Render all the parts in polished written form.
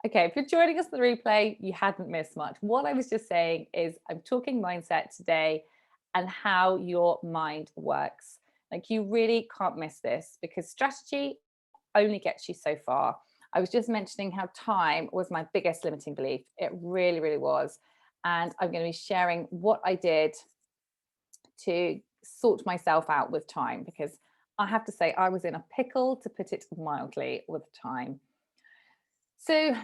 Okay, if you're joining us on the replay, you hadn't missed much. What I was just saying is I'm talking mindset today and how your mind works. Like you really can't miss this because strategy only gets you so far. I was just mentioning how time was my biggest limiting belief. It really, really was. And I'm going to be sharing what I did to sort myself out with time because I have to say I was in a pickle, to put it mildly, with time. So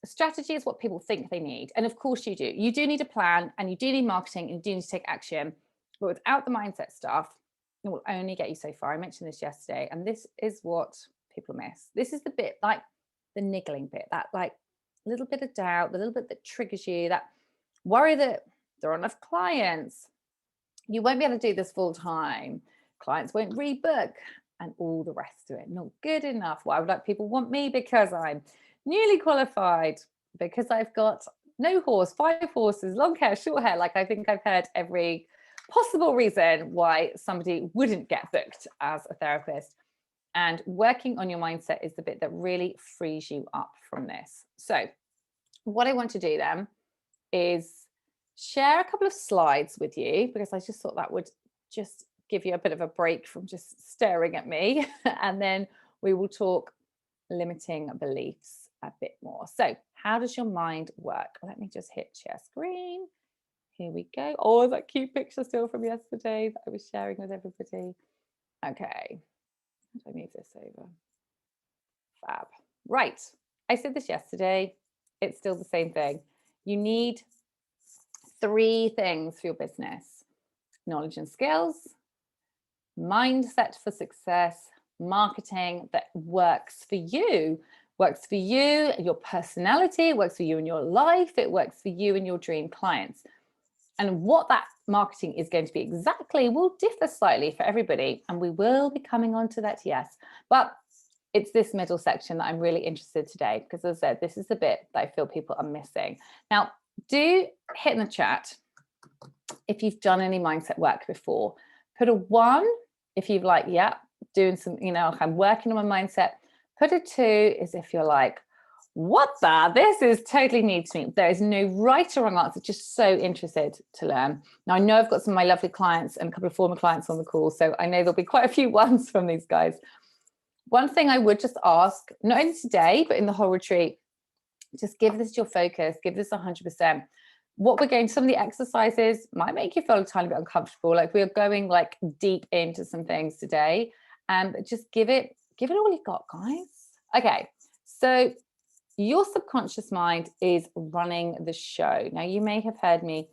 strategy is what people think they need. And of course you do. You do need a plan and you do need marketing and you do need to take action. But without the mindset stuff, it will only get you so far. I mentioned this yesterday, and this is what people miss. This is the bit like the niggling bit, that like little bit of doubt, the little bit that triggers you, that worry that there are enough clients. You won't be able to do this full time. Clients won't rebook and all the rest of it. Not good enough. Why would like people want me? Because I'm newly qualified, because I've got no horse, 5 horses, long hair, short hair. Like I think I've heard every possible reason why somebody wouldn't get booked as a therapist. And working on your mindset is the bit that really frees you up from this. So what I want to do then is share a couple of slides with you because I just thought that would just give you a bit of a break from just staring at me. And then we will talk limiting beliefs a bit more. So how does your mind work? Let me just hit share screen. Here we go. Oh, that cute picture still from yesterday that I was sharing with everybody. Okay. How do I move this over? Fab. Right. I said this yesterday. It's still the same thing. You need 3 things for your business: knowledge and skills, mindset for success, marketing that works for you, your personality, it works for you in your life, it works for you and your dream clients. And what that marketing is going to be exactly will differ slightly for everybody. And we will be coming on to that, yes. But it's this middle section that I'm really interested today, because as I said, this is the bit that I feel people are missing. Now, do hit in the chat if you've done any mindset work before. Put a 1 if you've like, yeah, doing some, I'm working on my mindset. Put a 2 as if you're like, what the? This is totally new to me. There is no right or wrong answer, just so interested to learn. Now, I know I've got some of my lovely clients and a couple of former clients on the call, so I know there'll be quite a few ones from these guys. One thing I would just ask, not only today, but in the whole retreat, just give this your focus, give this 100%. What we're going, some of the exercises might make you feel a tiny bit uncomfortable. Like we're going like deep into some things today, and just give it all you've got, guys. Okay, so your subconscious mind is running the show. Now, you may have heard me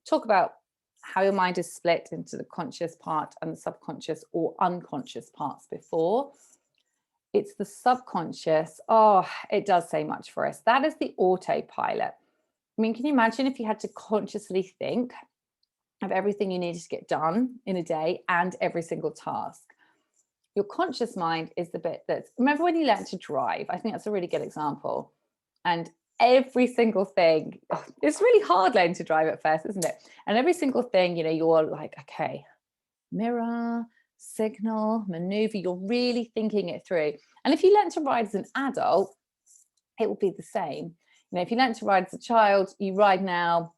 talk about how your mind is split into the conscious part and the subconscious or unconscious parts before. It's the subconscious. Oh, it does say much for us. That is the autopilot. I mean, can you imagine if you had to consciously think of everything you needed to get done in a day and every single task? Your conscious mind is the bit that's, remember when you learned to drive? I think that's a really good example. And every single thing, it's really hard learning to drive at first, isn't it? And every single thing, you're like, okay, mirror, signal, maneuver, you're really thinking it through. And if you learn to ride as an adult, it will be the same. If you learn to ride as a child, you ride now,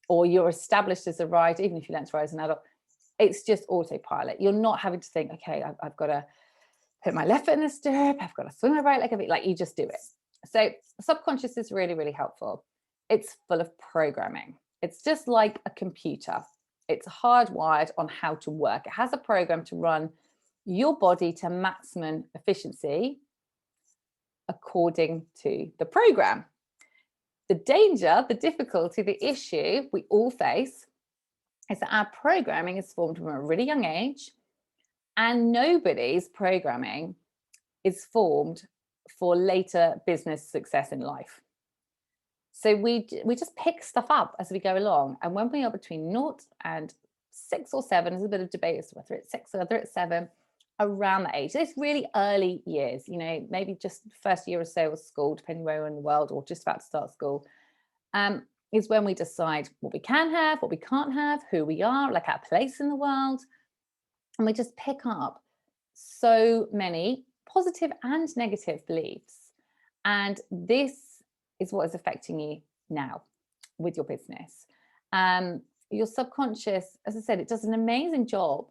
or you're established as a rider, even if you learn to ride as an adult, it's just autopilot. You're not having to think, okay, I've got to put my left foot in the stirrup, I've got to swing my right leg a bit, like you just do it. So subconscious is really, really helpful. It's full of programming. It's just like a computer. It's hardwired on how to work. It has a program to run your body to maximum efficiency according to the program. The danger, the difficulty, the issue we all face is that our programming is formed from a really young age, and nobody's programming is formed for later business success in life. So we just pick stuff up as we go along. And when we are between 0 and 6 or 7, there's a bit of debate as to whether it's 6 or whether it's 7, around that age. It's really early years, maybe just the first year or so of school, depending where we're in the world, or just about to start school, is when we decide what we can have, what we can't have, who we are, like our place in the world. And we just pick up so many positive and negative beliefs. And this is what is affecting you now with your business. Um, your subconscious, as I said, it does an amazing job,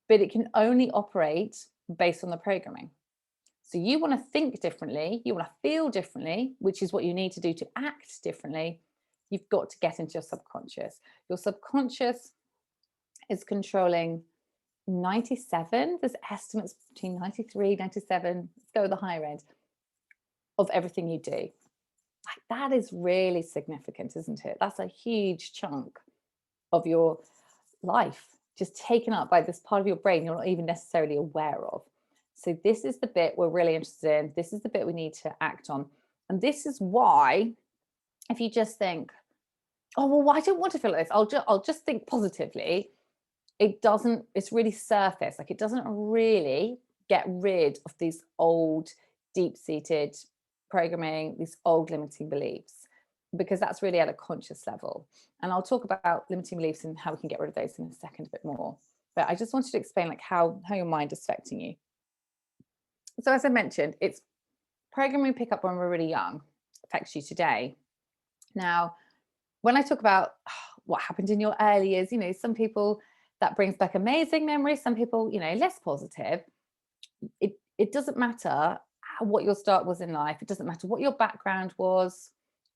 but it can only operate based on the programming. So you want to think differently, you want to feel differently, which is what you need to do to act differently. You've got to get into your subconscious. Your subconscious is controlling 97, there's estimates between 93, 97, let's go with the higher end, of everything you do. Like, that is really significant, isn't it? That's a huge chunk of your life just taken up by this part of your brain you're not even necessarily aware of. So this is the bit we're really interested in. This is the bit we need to act on. And this is why, if you just think, oh, well, I don't want to feel like this, I'll just think positively, it's really surface. Like, it doesn't really get rid of these old, deep-seated programming, these old limiting beliefs, because that's really at a conscious level. And I'll talk about limiting beliefs and how we can get rid of those in a second a bit more. But I just wanted to explain like how your mind is affecting you. So as I mentioned, it's programming we pick up when we're really young affects you today. Now, when I talk about what happened in your early years, some people that brings back amazing memories, some people, less positive. It doesn't matter what your start was in life. It doesn't matter what your background was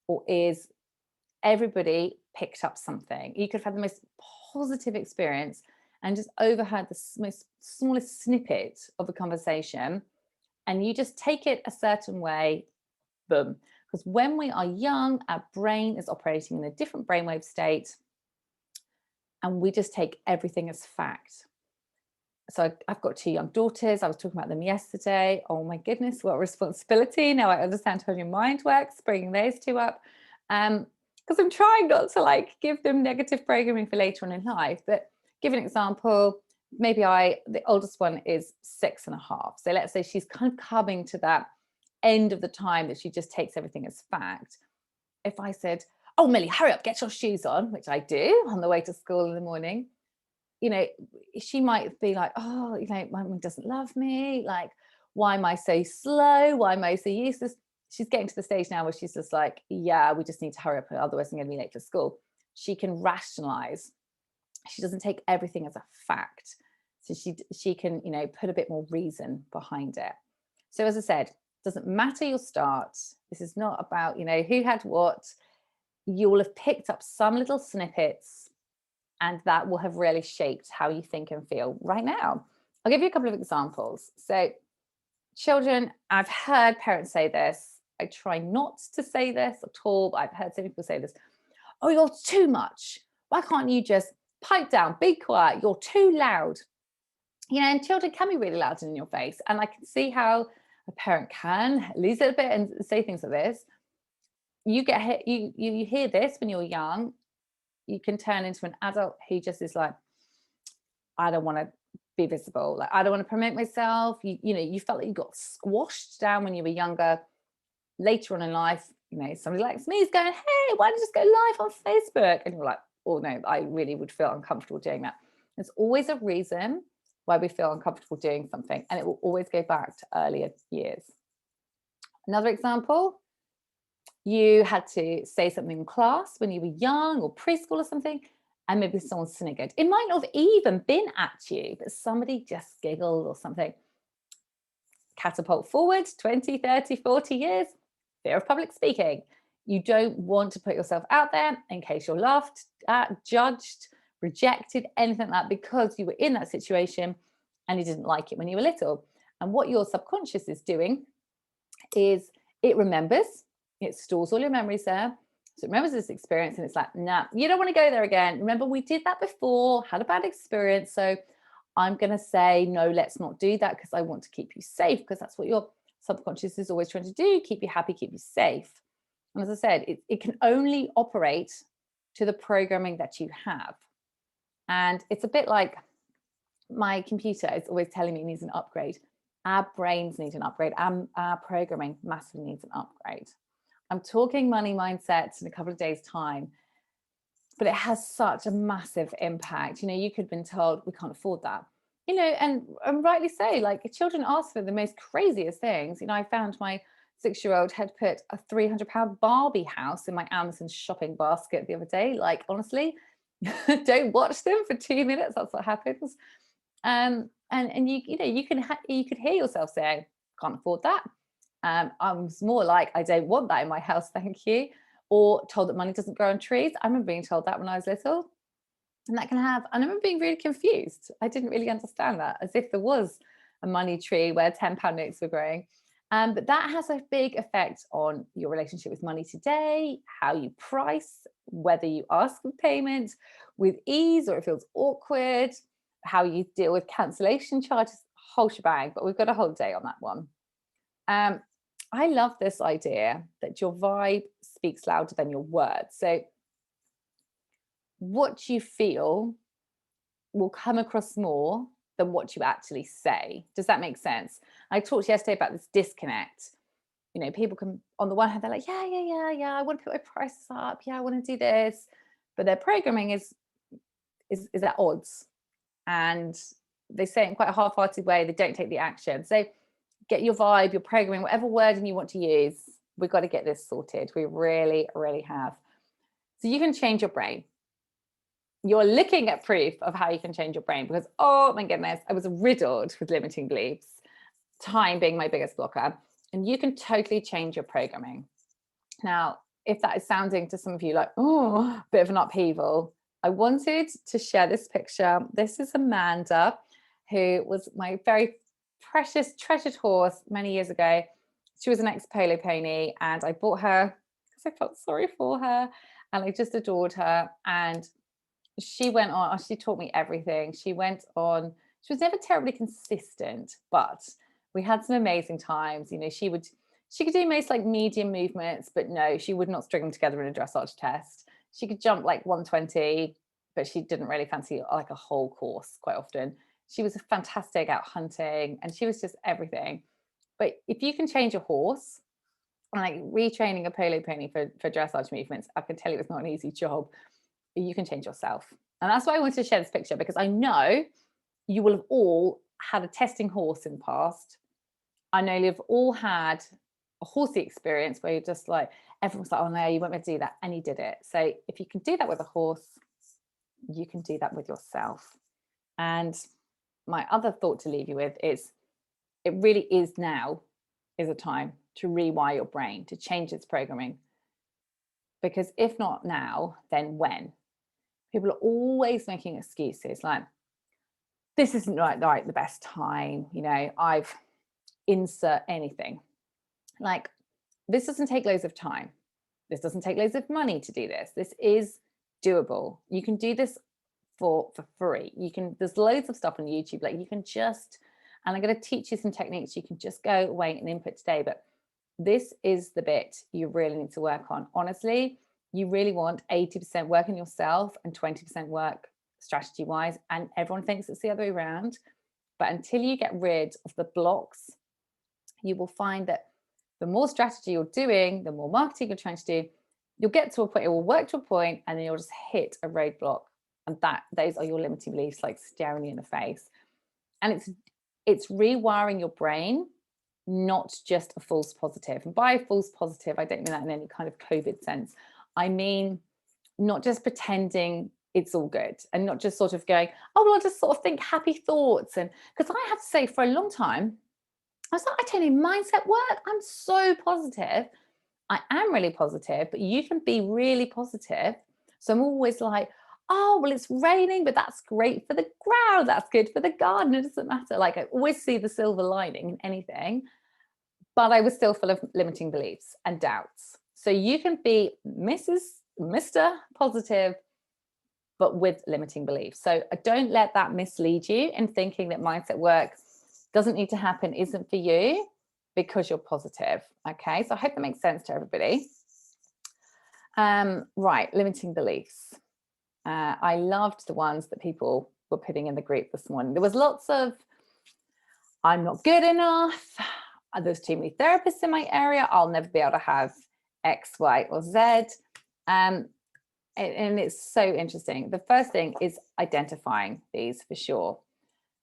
or is. Everybody picked up something. You could have had the most positive experience and just overheard the most smallest snippet of a conversation, and you just take it a certain way, boom. Because when we are young, our brain is operating in a different brainwave state, and we just take everything as fact. So I've got 2 young daughters. I was talking about them yesterday. Oh my goodness, what responsibility. Now I understand how your mind works, bringing those 2 up. Because I'm trying not to give them negative programming for later on in life. But give an example, maybe the oldest one is 6.5. So let's say she's kind of coming to that end of the time that she just takes everything as fact. If I said, oh, Millie, hurry up, get your shoes on, which I do on the way to school in the morning, she might be like, oh, my mum doesn't love me. Like, why am I so slow? Why am I so useless? She's getting to the stage now where she's just like, yeah, we just need to hurry up, otherwise I'm going to be late for school. She can rationalize. She doesn't take everything as a fact. So she can, put a bit more reason behind it. So as I said, doesn't matter your start. This is not about, who had what. You will have picked up some little snippets, and that will have really shaped how you think and feel right now. I'll give you a couple of examples. So children, I've heard parents say this. I try not to say this at all, but I've heard some people say this. Oh, you're too much. Why can't you just pipe down, be quiet? You're too loud. And children can be really loud in your face. And I can see how a parent can lose it a bit and say things like this. You get hit, you hear this when you're young. You can turn into an adult who just is like, I don't want to be visible. Like, I don't want to promote myself. You felt like you got squashed down when you were younger. Later on in life, somebody like me is going, hey, why don't you just go live on Facebook? And you're like, oh no, I really would feel uncomfortable doing that. There's always a reason why we feel uncomfortable doing something, and it will always go back to earlier years. Another example, you had to say something in class when you were young or preschool or something, and maybe someone sniggered. It might not have even been at you, but somebody just giggled or something. Catapult forward 20, 30, 40 years, fear of public speaking. You don't want to put yourself out there in case you're laughed at, judged, rejected, anything like that, because you were in that situation and you didn't like it when you were little. And what your subconscious is doing is it remembers, it stores all your memories there. So it remembers this experience and it's like, nah, you don't want to go there again. Remember, we did that before, had a bad experience. So I'm going to say, no, let's not do that, because I want to keep you safe, because that's what your subconscious is always trying to do, keep you happy, keep you safe. And as I said, it can only operate to the programming that you have. And it's a bit like my computer is always telling me it needs an upgrade. Our brains need an upgrade. Our programming massively needs an upgrade. I'm talking money mindsets in a couple of days' time, but it has such a massive impact. You could have been told we can't afford that, and rightly so. Like, children ask for the most craziest things. I found my 6-year-old had put a £300 Barbie house in my Amazon shopping basket the other day. Like, honestly, don't watch them for 2 minutes. That's what happens. And you know, you could hear yourself saying, can't afford that. I was more like, I don't want that in my house, thank you. Or told that money doesn't grow on trees. I remember being told that when I was little. And that can have, and I remember being really confused. I didn't really understand that, as if there was a money tree where £10 notes were growing. But that has a big effect on your relationship with money today, how you price, whether you ask for payment with ease or it feels awkward, how you deal with cancellation charges, whole shebang. But we've got a whole day on that one. I love this idea that your vibe speaks louder than your words. So what you feel will come across more than what you actually say. Does that make sense? I talked yesterday about this disconnect. You know, people can, on the one hand, they're like, yeah, I want to put my prices up. Yeah, I want to do this. But their programming is at odds. And they say it in quite a half-hearted way. They don't take the action. So get your vibe, your programming, whatever wording you want to use. We've got to get this sorted. We really, really have. So you can change your brain. You're looking at proof of how you can change your brain because, oh my goodness, I was riddled with limiting beliefs, time being my biggest blocker. And you can totally change your programming. Now, if that is sounding to some of you like, oh, a bit of an upheaval, I wanted to share this picture. This is Amanda, who was my very precious, treasured horse many years ago. She was an ex-polo pony, and I bought her because I felt sorry for her, and I just adored her. And she went on, she taught me everything. She went on, she was never terribly consistent, but we had some amazing times. You know, she could do most like medium movements, but no, she would not string them together in a dressage test. She could jump like 120, but she didn't really fancy like a whole course quite often. She was fantastic out hunting and she was just everything. But if you can change a horse, like retraining a polo pony for dressage movements, I can tell you it's not an easy job. You can change yourself. And that's why I wanted to share this picture, because I know you will have all had a testing horse in the past. I know you've all had a horsey experience where you're just like, everyone's like, oh no, you won't be able to do that. And you did it. So if you can do that with a horse, you can do that with yourself. And my other thought to leave you with is, it really is now is a time to rewire your brain, to change its programming. Because if not now, then when? People are always making excuses like, this isn't like the best time, you know, I've insert anything. Like, this doesn't take loads of time. This doesn't take loads of money to do this. This is doable. You can do this for free. You can, there's loads of stuff on YouTube. Like you can just, and I'm going to teach you some techniques. You can just go away and input today, but this is the bit you really need to work on. Honestly, you really want 80% work on yourself and 20% work strategy wise. And everyone thinks it's the other way around. But until you get rid of the blocks, you will find that the more strategy you're doing, the more marketing you're trying to do, you'll get to a point, it will work to a point, and then you'll just hit a roadblock. And those are your limiting beliefs, like staring you in the face. And it's rewiring your brain, not just a false positive. And by false positive, I don't mean that in any kind of COVID sense. I mean, not just pretending it's all good and not just sort of going, oh, well, I'll just sort of think happy thoughts. And because I have to say, for a long time, I was like, I don't need mindset work. I'm so positive. I am really positive, but you can be really positive. So I'm always like, oh, well, it's raining, but that's great for the ground. That's good for the garden. It doesn't matter. Like, I always see the silver lining in anything, but I was still full of limiting beliefs and doubts. So you can be Mr. Positive, but with limiting beliefs. So don't let that mislead you in thinking that mindset work doesn't need to happen, isn't for you, because you're positive. Okay, so I hope that makes sense to everybody. Right, limiting beliefs. I loved the ones that people were putting in the group this morning. There was lots of, I'm not good enough. There's too many therapists in my area. I'll never be able to have X, Y, or Z. And it's so interesting. The first thing is identifying these for sure,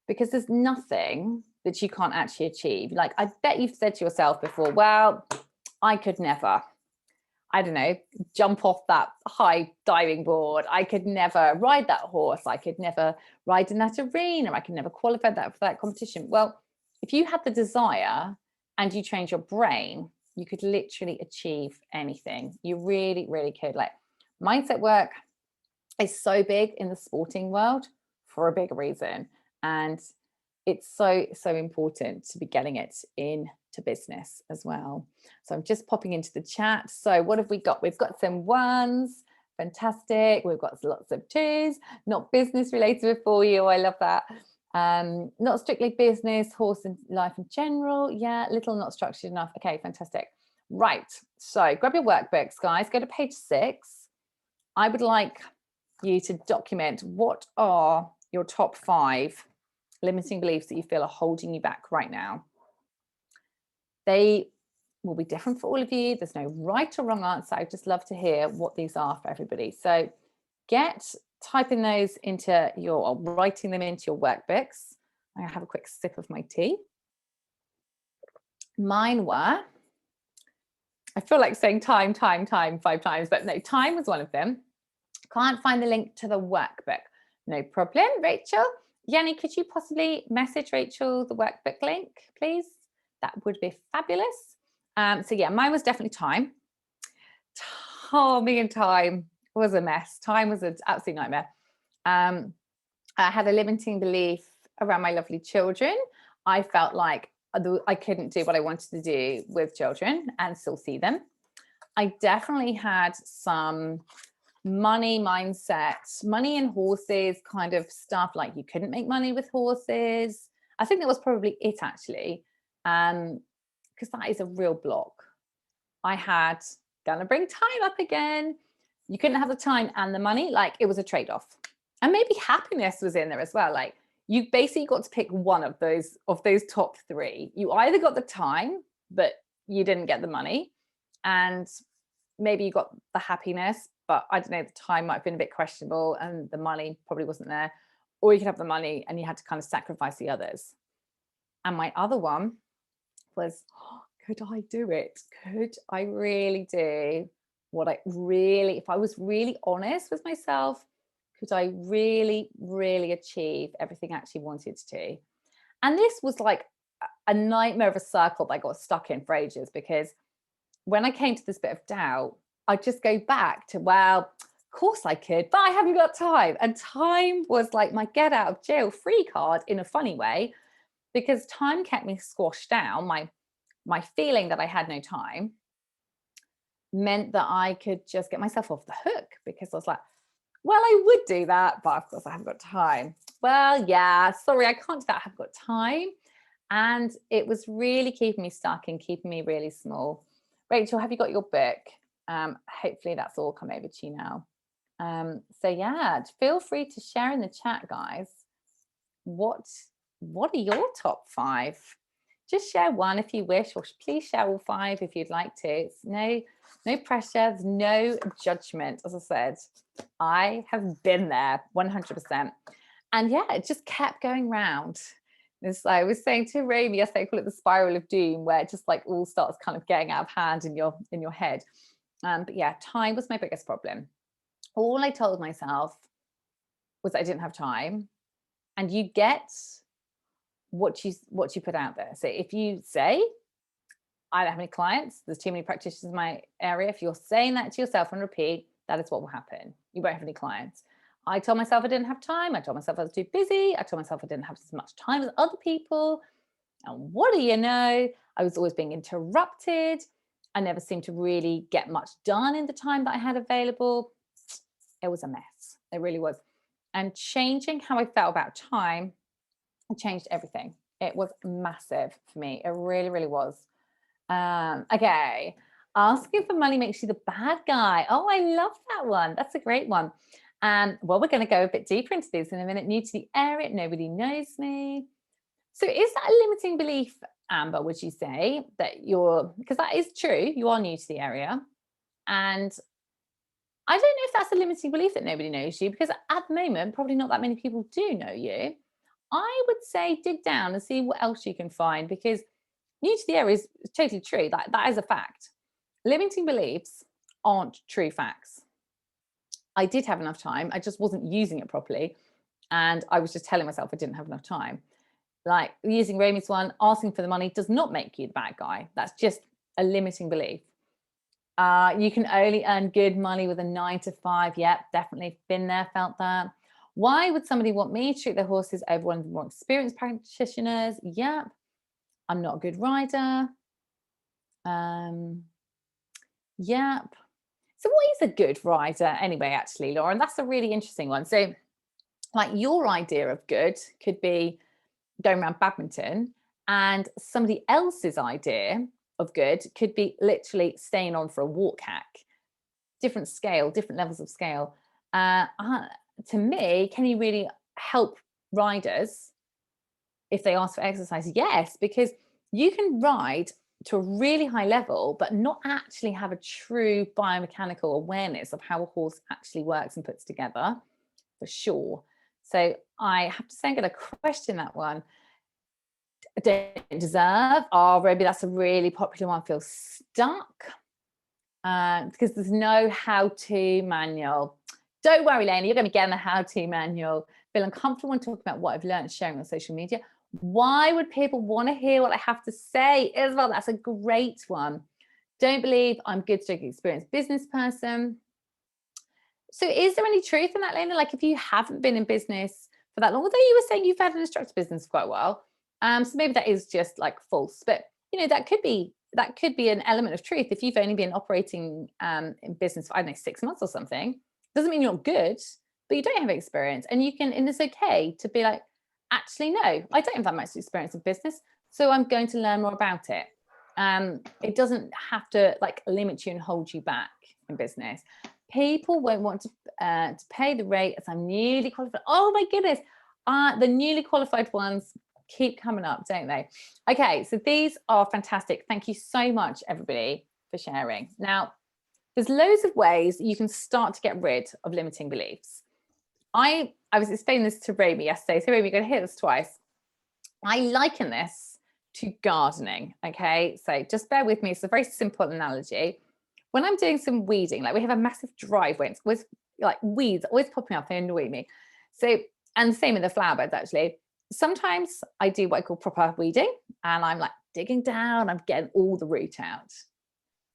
because there's nothing that you can't actually achieve. Like, I bet you've said to yourself before, well, I could never, I don't know, jump off that high diving board. I could never ride that horse. I could never ride in that arena. I could never qualify that for that competition. Well, if you had the desire and you trained your brain, you could literally achieve anything. You really, really could. Like, mindset work is so big in the sporting world for a big reason. And it's so, so important to be getting it into business as well. So I'm just popping into the chat. So what have we got? We've got some ones. Fantastic. We've got lots of twos, not business related for you. I love that. Not strictly business, horse and life in general. Yeah, little not structured enough. Okay, fantastic. Right. So grab your workbooks, guys. Go to page 6. I would like you to document what are your top 5 limiting beliefs that you feel are holding you back right now. They will be different for all of you. There's no right or wrong answer. I'd just love to hear what these are for everybody. So typing those into or writing them into your workbooks. I'm gonna have a quick sip of my tea. Mine were, I feel like saying time 5 times, but no, time was one of them. Can't find the link to the workbook. No problem, Rachel. Yanni, could you possibly message Rachel the workbook link, please? That would be fabulous. So yeah, mine was definitely time. Me and time was a mess. Time was an absolute nightmare. I had a limiting belief around my lovely children. I felt like I couldn't do what I wanted to do with children and still see them. I definitely had some money mindset, money and horses kind of stuff, like you couldn't make money with horses. I think that was probably it, actually, because that is a real block. I had, gonna bring time up again, you couldn't have the time and the money, like it was a trade-off. And maybe happiness was in there as well. Like, you basically got to pick one of those top 3. You either got the time but you didn't get the money, and maybe you got the happiness, but I don't know, the time might have been a bit questionable and the money probably wasn't there. Or you could have the money and you had to kind of sacrifice the others. And my other one was, could I do it? Could I really do what if I was really honest with myself, could I really, really achieve everything I actually wanted to? And this was like a nightmare of a circle that I got stuck in for ages, because when I came to this bit of doubt, I just go back to, well, of course I could, but I haven't got time. And time was like my get out of jail free card in a funny way, because time kept me squashed down. My feeling that I had no time meant that I could just get myself off the hook, because I was like, well, I would do that, but of course I haven't got time. Well, yeah, sorry, I can't do that. I haven't got time. And it was really keeping me stuck and keeping me really small. Rachel, have you got your book? Hopefully that's all come over to you now. So yeah, feel free to share in the chat, guys. What are your top 5? Just share one if you wish, or please share all 5 if you'd like to. It's no pressure, there's no judgment. As I said, I have been there 100%. And yeah, it just kept going round. As I was saying to Rami yesterday, I call it the spiral of doom, where it just like all starts kind of getting out of hand in your head. But yeah, time was my biggest problem. All I told myself was I didn't have time, and you get what you put out there. So if you say, I don't have any clients, there's too many practitioners in my area, if you're saying that to yourself and repeat, that is what will happen. You won't have any clients. I told myself I didn't have time. I told myself I was too busy. I told myself I didn't have as much time as other people. And what do you know? I was always being interrupted. I never seemed to really get much done in the time that I had available. It was a mess. It really was. And changing how I felt about time changed everything. It was massive for me. It really, really was. Okay. Asking for money makes you the bad guy. Oh, I love that one. That's a great one. Well, we're going to go a bit deeper into these in a minute. New to the area, nobody knows me. So is that a limiting belief, Amber, would you say, that because that is true, you are new to the area. And I don't know if that's a limiting belief that nobody knows you, because at the moment, probably not that many people do know you. I would say dig down and see what else you can find, because new to the area is totally true. That is a fact. limiting beliefs aren't true facts. I did have enough time. I just wasn't using it properly. And I was just telling myself I didn't have enough time. Like using Ramey's one, asking for the money does not make you the bad guy. That's just a limiting belief. You can only earn good money with a 9 to 5. Yep, definitely been there, felt that. Why would somebody want me to treat their horses over one of the more experienced practitioners? Yep. I'm not a good rider. Yep. So what is a good rider anyway, actually, Lauren? That's a really interesting one. So like your idea of good could be going around badminton, and somebody else's idea of good could be literally staying on for a walk hack. Different scale, different levels of scale. To me, can you really help riders if they ask for exercise? Yes, because you can ride to a really high level, but not actually have a true biomechanical awareness of how a horse actually works and puts together, for sure. So I have to say I'm going to question that one. Don't deserve. Oh, Roby, that's a really popular one. Feel stuck because there's no how-to manual. Don't worry, Lena, you're going to get in the how-to manual. Feel uncomfortable when talking about what I've learned sharing on social media. Why would people want to hear what I have to say? Isabel, that's a great one. Don't believe I'm good stroke experienced business person. So is there any truth in that, Lena? Like if you haven't been in business for that long, although you were saying you've had an instructor business for quite a while, so maybe that is just like false, but you know, that could be an element of truth. If you've only been operating in business for, I don't know, 6 months or something, doesn't mean you're not good, but you don't have experience. And you can, and it's okay to be like, actually, no, I don't have that much experience in business, so I'm going to learn more about it. It doesn't have to like limit you and hold you back in business. People won't want to pay the rate as I'm newly qualified. Oh my goodness, the newly qualified ones keep coming up, don't they? Okay, so these are fantastic. Thank you so much, everybody, for sharing. Now, there's loads of ways you can start to get rid of limiting beliefs. I was explaining this to Ramey yesterday. So Ramey, you're going to hear this twice. I liken this to gardening, okay? So just bear with me. It's a very simple analogy. When I'm doing some weeding, like we have a massive driveway, it's always like weeds always popping up, they annoy me. So, and same with the flower beds actually. Sometimes I do what I call proper weeding and I'm like digging down, I'm getting all the root out.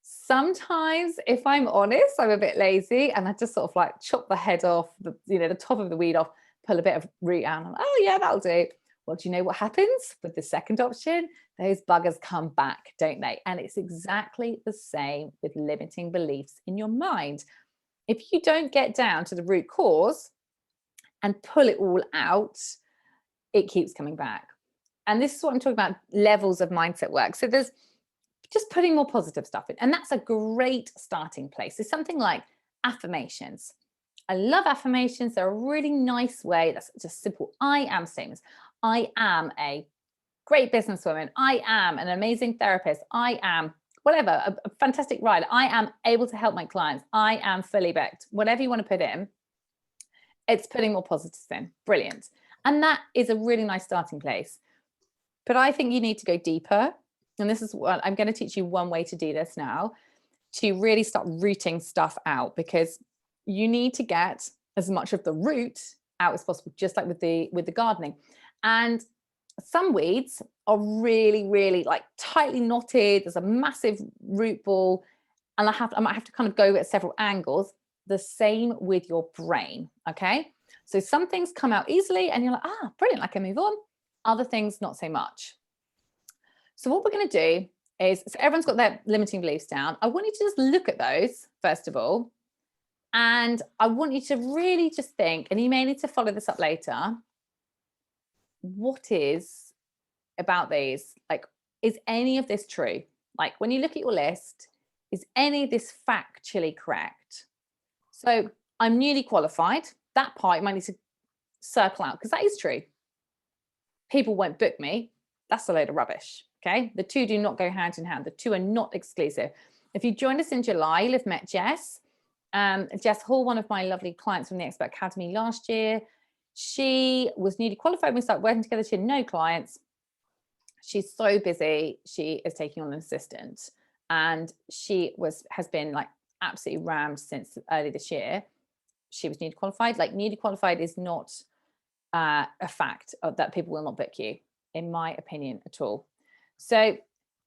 Sometimes, if I'm honest, I'm a bit lazy and I just sort of like chop the head off, the top of the weed off, pull a bit of root out. And I'm like, oh yeah, that'll do. Well, do you know what happens with the second option? Those buggers come back, don't they? And it's exactly the same with limiting beliefs in your mind. If you don't get down to the root cause and pull it all out, it keeps coming back. And this is what I'm talking about, levels of mindset work. So there's just putting more positive stuff in. And that's a great starting place. So something like affirmations. I love affirmations. They're a really nice way. That's just simple I am statements. I am a great businesswoman. I am an amazing therapist. I am whatever, a fantastic rider. I am able to help my clients. I am fully booked. Whatever you want to put in, it's putting more positives in. Brilliant. And that is a really nice starting place. But I think you need to go deeper. And this is what I'm going to teach you one way to do this now, to really start rooting stuff out, because you need to get as much of the root out as possible, just like with the gardening. And some weeds are really, really like tightly knotted. There's a massive root ball, and I might have to kind of go at several angles. The same with your brain. Okay. So some things come out easily and you're like, brilliant, I can move on. Other things, not so much. So what we're going to do is, so everyone's got their limiting beliefs down. I want you to just look at those, first of all. And I want you to really just think, and you may need to follow this up later. What is about these? Like, is any of this true? Like when you look at your list, is any of this factually correct? So I'm newly qualified. That part you might need to circle out because that is true. People won't book me. That's a load of rubbish. Okay. The two do not go hand in hand. The two are not exclusive. If you joined us in July, you'll have met Jess. Jess Hall, one of my lovely clients from the Expert Academy last year. She was newly qualified. We started working together. She had no clients. She's so busy. She is taking on an assistant. and she has been like absolutely rammed since early this year. She was newly qualified. Like, newly qualified is not a fact that people will not book you, in my opinion, at all. So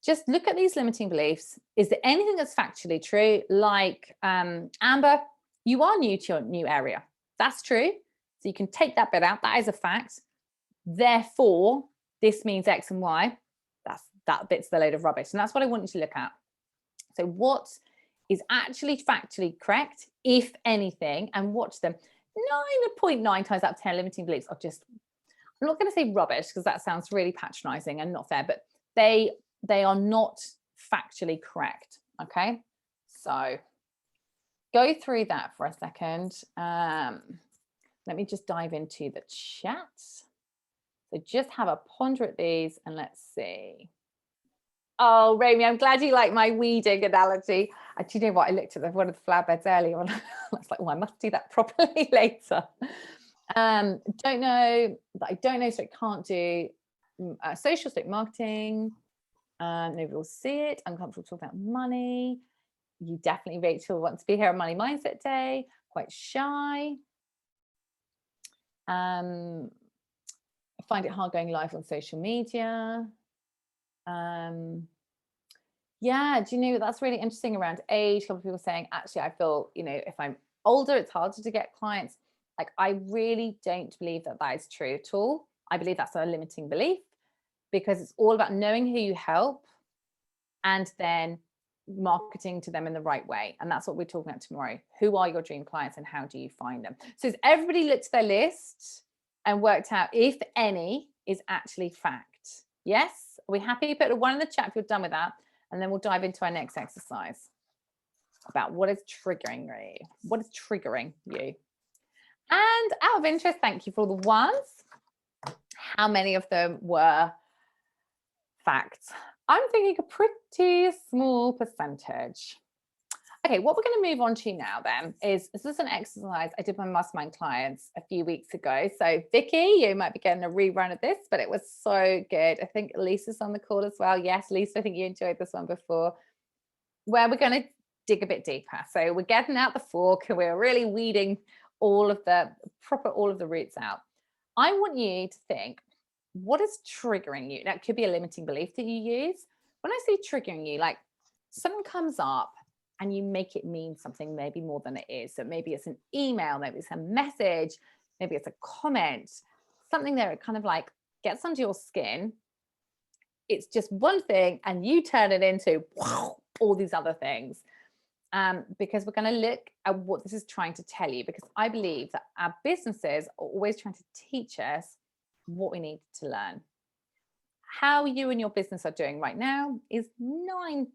just look at these limiting beliefs. Is there anything that's factually true? Like, Amber, you are new to your new area. That's true. So you can take that bit out. That is a fact. Therefore, this means X and Y. That bit's the load of rubbish. And that's what I want you to look at. So what is actually factually correct, if anything, and watch them. 9.9 times out of 10 limiting beliefs are just, I'm not going to say rubbish because that sounds really patronizing and not fair, but they are not factually correct. Okay, so go through that for a second. Let me just dive into the chat. So just have a ponder at these and let's see. Oh, Rami, I'm glad you like my weeding analogy. Do you know what? I looked at one of the flower beds earlier and I was like, oh, I must do that properly later. Don't know, so I can't do social stick marketing. Nobody will see it. I'm comfortable talking about money. You definitely, Rachel, want to be here on Money Mindset Day. Quite shy. I find it hard going live on social media. Yeah, do you know, that's really interesting around age. A couple of people saying, actually, I feel, if I'm older, it's harder to get clients. Like, I really don't believe that is true at all. I believe that's a limiting belief, because it's all about knowing who you help and then marketing to them in the right way. And that's what we're talking about tomorrow. Who are your dream clients and how do you find them? So has everybody looked at their list and worked out if any is actually fact? Yes? Are we happy? Put a 1 in the chat if you're done with that. And then we'll dive into our next exercise about what is triggering you. What is triggering you? And out of interest, thank you for all the ones. How many of them were facts? I'm thinking a pretty small percentage. Okay, what we're going to move on to now then is, this is an exercise I did with my mastermind clients a few weeks ago. So Vicky, you might be getting a rerun of this, but it was so good. I think Lisa's on the call as well. Yes, Lisa, I think you enjoyed this one before, where we're going to dig a bit deeper. So we're getting out the fork and we're really weeding all of the roots out. I want you to think, what is triggering you? Now, it could be a limiting belief that you use. When I say triggering you, like something comes up and you make it mean something maybe more than it is. So maybe it's an email, maybe it's a message, maybe it's a comment, something there it kind of like gets under your skin. It's just one thing and you turn it into all these other things. Because we're going to look at what this is trying to tell you, because I believe that our businesses are always trying to teach us what we need to learn. How you and your business are doing right now is 9.9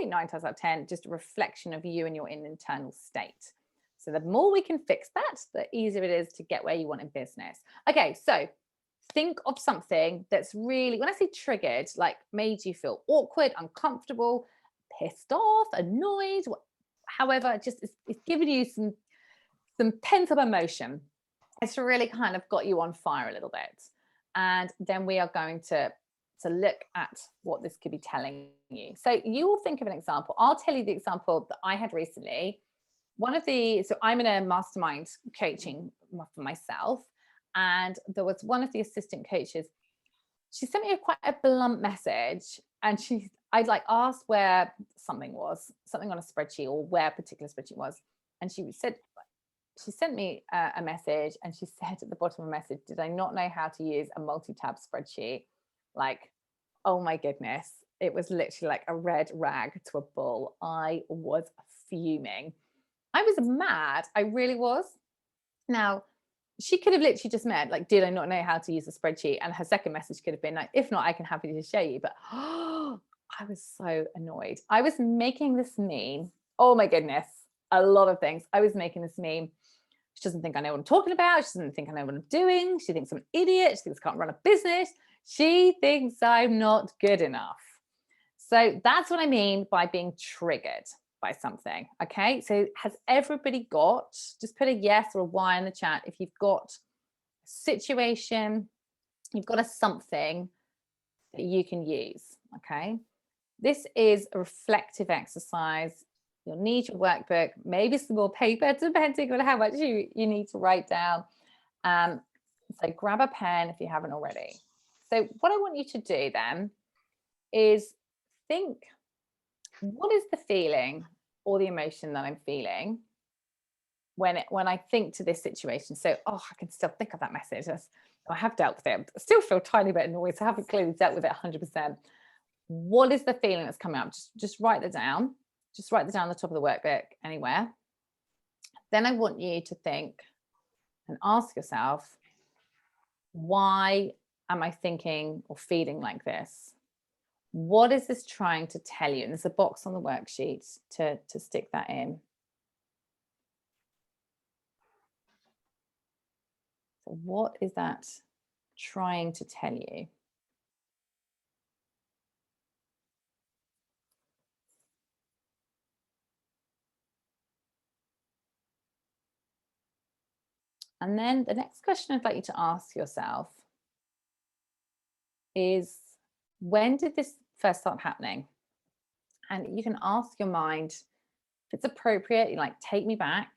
times out of 10 just a reflection of you and your internal state. So the more we can fix that, the easier it is to get where you want in business. Okay, so think of something that's really, when I say triggered, like made you feel awkward, uncomfortable, pissed off, annoyed, however, just it's giving you some pent-up emotion. It's really kind of got you on fire a little bit. And then we are going to look at what this could be telling you. So you will think of an example. I'll tell you the example that I had recently. So I'm in a mastermind coaching for myself, and there was one of the assistant coaches. She sent me quite a blunt message, and I'd like asked where something on a spreadsheet, or where a particular spreadsheet was, and she sent me a message, and she said at the bottom of the message, did I not know how to use a multi-tab spreadsheet? Like, oh my goodness, it was literally like a red rag to a bull. I was fuming. I was mad. I really was. Now, she could have literally just meant, like, did I not know how to use a spreadsheet? And her second message could have been like, if not, I can happily show you. But I was so annoyed. I was making this meme. Oh my goodness, a lot of things. I was making this meme. She doesn't think I know what I'm talking about. She doesn't think I know what I'm doing. She thinks I'm an idiot. She thinks I can't run a business. She thinks I'm not good enough. So that's what I mean by being triggered by something. Okay, so has everybody got, just put a yes or a Y in the chat if you've got a situation, you've got a something that you can use. Okay, This is a reflective exercise. You'll need your workbook, maybe some more paper, depending on how much you need to write down. So grab a pen if you haven't already. So what I want you to do then is think, what is the feeling or the emotion that I'm feeling when I think to this situation? So, oh, I can still think of that message. I have dealt with it. I still feel a tiny bit annoyed. So I haven't clearly dealt with it 100%. What is the feeling that's coming up? Just write it down. Just write it down on the top of the workbook anywhere. Then I want you to think and ask yourself, why am I thinking or feeling like this? What is this trying to tell you? And there's a box on the worksheet to stick that in. So what is that trying to tell you? And then the next question I'd like you to ask yourself is, when did this first start happening? And you can ask your mind, if it's appropriate, you like, take me back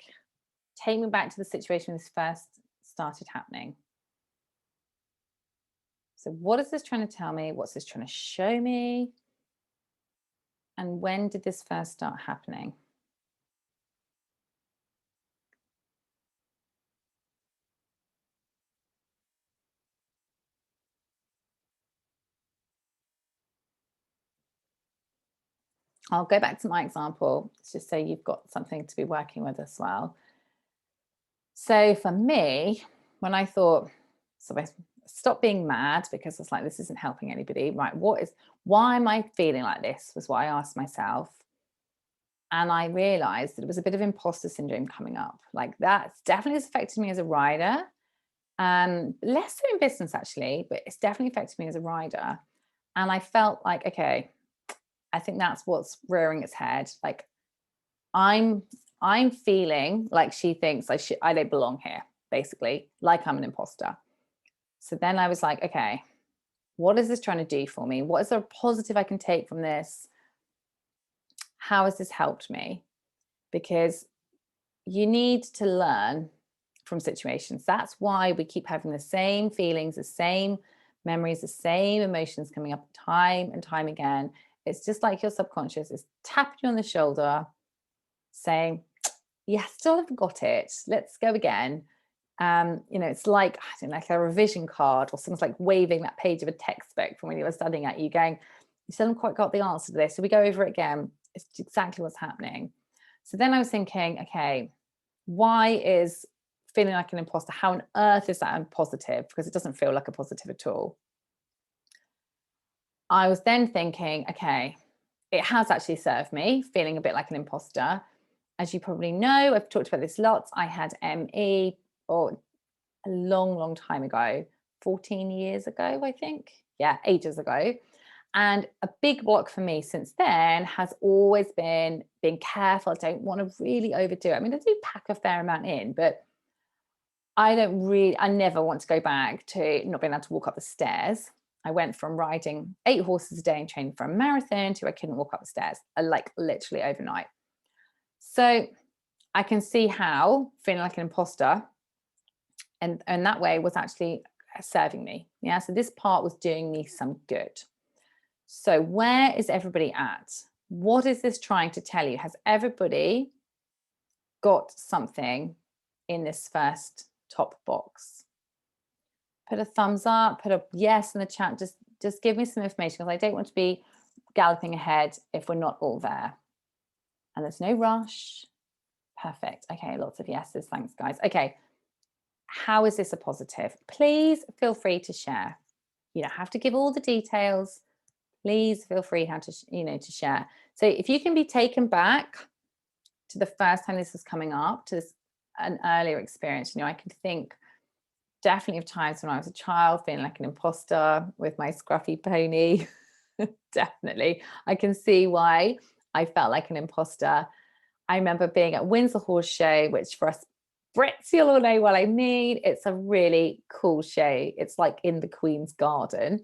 to the situation this first started happening. So what is this trying to tell me? What's this trying to show me? And when did this first start happening? I'll go back to my example, just so you've got something to be working with as well. So for me, when I thought, so I stopped being mad because it's like, this isn't helping anybody, right? Why am I feeling like this, was what I asked myself. And I realized that it was a bit of imposter syndrome coming up. Like, that's definitely affected me as a rider. Less so in business actually, but it's definitely affected me as a rider. And I felt like, okay, I think that's what's rearing its head. Like, I'm feeling like she thinks I don't belong here, basically, like I'm an imposter. So then I was like, okay, what is this trying to do for me? What is the positive I can take from this? How has this helped me? Because you need to learn from situations. That's why we keep having the same feelings, the same memories, the same emotions coming up time and time again. It's just like your subconscious is tapping you on the shoulder saying, yeah, still haven't got it. Let's go again. It's like, I don't know, like a revision card, or someone's like waving that page of a textbook from when you were studying at you, going, you still haven't quite got the answer to this. So we go over it again. It's exactly what's happening. So then I was thinking, okay, why is feeling like an imposter, how on earth is that positive? Because it doesn't feel like a positive at all. I was then thinking, okay, it has actually served me, feeling a bit like an imposter. As you probably know, I've talked about this lots. I had ME a long time ago, 14 years ago, I think. Yeah, ages ago. And a big block for me since then has always been being careful. I don't want to really overdo it. I mean, I do pack a fair amount in, but I never want to go back to not being able to walk up the stairs. I went from riding 8 horses a day and training for a marathon to I couldn't walk up the stairs, like literally overnight. So I can see how feeling like an imposter and that way was actually serving me. Yeah. So this part was doing me some good. So where is everybody at? What is this trying to tell you? Has everybody got something in this first top box? Put a thumbs up, put a yes in the chat. Just give me some information, because I don't want to be galloping ahead if we're not all there. And there's no rush. Perfect. Okay, lots of yeses. Thanks, guys. Okay, how is this a positive? Please feel free to share. You don't have to give all the details. Please feel free to share. So if you can be taken back to the first time this was coming up, to an earlier experience, I can think definitely of times when I was a child feeling like an imposter with my scruffy pony. Definitely. I can see why I felt like an imposter. I remember being at Windsor Horse Show, which for us Brits, you'll all know what I mean. It's a really cool show. It's like in the Queen's Garden.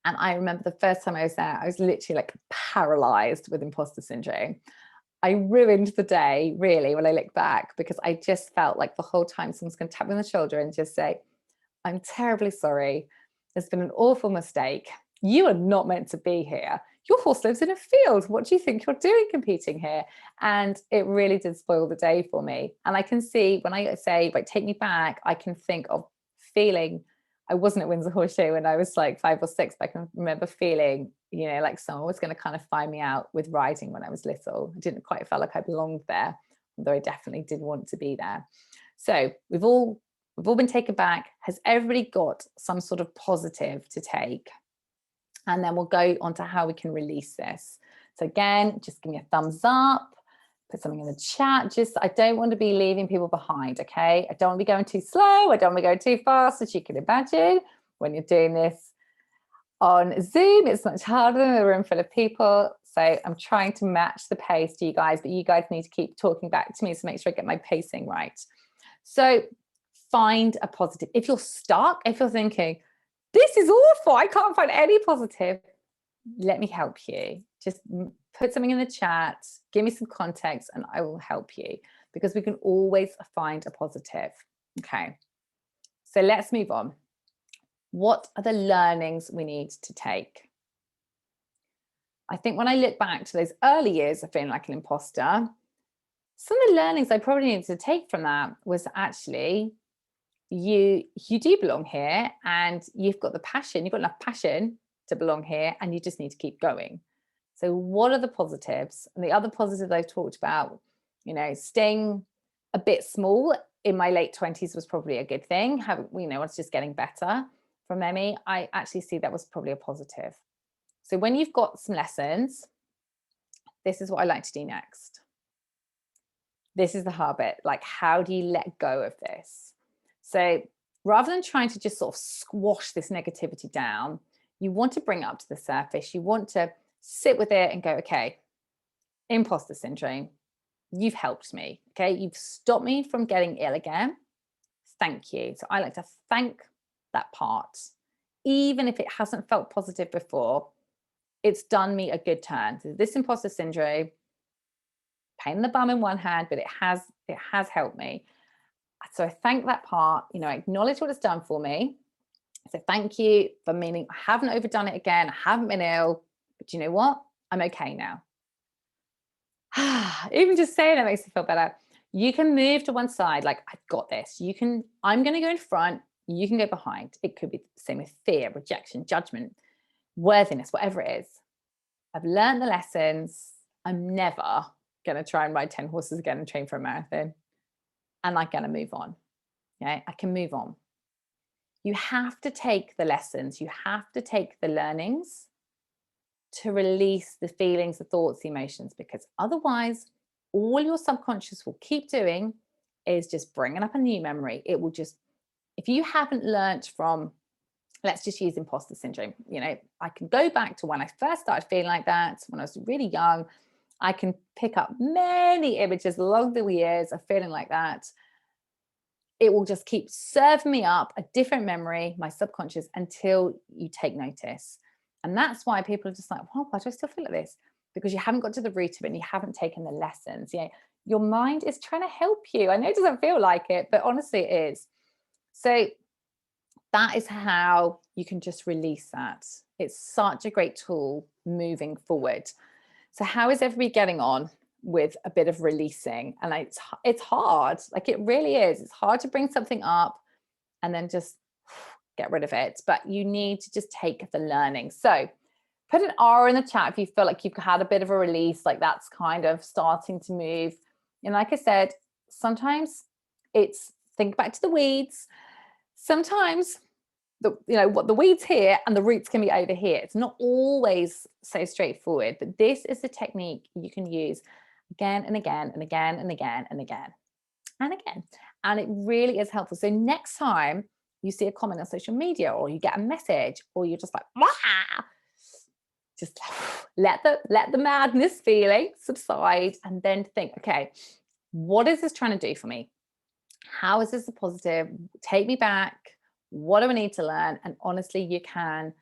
And I remember the first time I was there, I was literally like paralyzed with imposter syndrome. I ruined the day, really, when I look back, because I just felt like the whole time someone's going to tap me on the shoulder and just say, I'm terribly sorry. There's been an awful mistake. You are not meant to be here. Your horse lives in a field. What do you think you're doing competing here? And it really did spoil the day for me. And I can see when I say, like, take me back, I can think of feeling, I wasn't at Windsor Horse Show when I was like 5 or 6, but I can remember feeling, you know, like someone was going to kind of find me out with riding when I was little. I didn't quite feel like I belonged there, although I definitely did want to be there. So we've all been taken back. Has everybody got some sort of positive to take? And then we'll go on to how we can release this. So again, just give me a thumbs up, put something in the chat. Just, I don't want to be leaving people behind, okay? I don't want to be going too slow. I don't want to go too fast, as you can imagine. When you're doing this on Zoom, it's much harder in a room full of people. So I'm trying to match the pace to you guys, but you guys need to keep talking back to me to make sure I get my pacing right. So find a positive. If you're stuck, if you're thinking, this is awful, I can't find any positive, let me help you. Just put something in the chat, give me some context, and I will help you, because we can always find a positive. Okay, so let's move on. What are the learnings we need to take? I think when I look back to those early years of feeling like an imposter, some of the learnings I probably needed to take from that was actually, you do belong here, and you've got the passion, you've got enough passion to belong here, and you just need to keep going. So what are the positives? And the other positives I've talked about, you know, staying a bit small in my late 20s was probably a good thing. You know, I was just getting better from Emmy. I actually see that was probably a positive. So when you've got some lessons, this is what I like to do next. This is the hard bit. Like, how do you let go of this? So rather than trying to just sort of squash this negativity down, you want to bring it up to the surface. You want to sit with it and go, okay, imposter syndrome, you've helped me. Okay, you've stopped me from getting ill again. Thank you. So I like to thank that part. Even if it hasn't felt positive before, it's done me a good turn. So this imposter syndrome, pain in the bum in one hand, but it has helped me. So I thank that part, you know, I acknowledge what it's done for me. So thank you for meaning I haven't overdone it again. I haven't been ill, but you know what? I'm okay now. Even just saying it makes me feel better. You can move to one side, like, I've got this. I'm going to go in front. You can go behind. It could be the same with fear, rejection, judgment, worthiness, whatever it is. I've learned the lessons. I'm never going to try and ride 10 horses again and train for a marathon. And I'm going to move on. Okay, I can move on. You have to take the lessons. You have to take the learnings to release the feelings, the thoughts, the emotions, because otherwise all your subconscious will keep doing is just bringing up a new memory. It will just, if you haven't learned from, let's just use imposter syndrome, you know, I can go back to when I first started feeling like that, when I was really young. I can pick up many images along the years of feeling like that. It will just keep serving me up a different memory, my subconscious, until you take notice. And that's why people are just like, well, why do I still feel like this? Because you haven't got to the root of it and you haven't taken the lessons. You know, your mind is trying to help you. I know it doesn't feel like it, but honestly it is. So that is how you can just release that. It's such a great tool moving forward. So how is everybody getting on with a bit of releasing? And it's hard, like it really is. It's hard to bring something up and then just get rid of it, but you need to just take the learning. So put an R in the chat if you feel like you've had a bit of a release, like that's kind of starting to move. And like I said, sometimes it's think back to the weeds. Sometimes what the weeds here and the roots can be over here. It's not always so straightforward, but this is the technique you can use again and again and again and again and again and again. And it really is helpful. So next time you see a comment on social media or you get a message or you're just like, wah, just let the madness feeling subside and then think, okay, what is this trying to do for me? How is this a positive? Take me back. What do I need to learn? And honestly, you can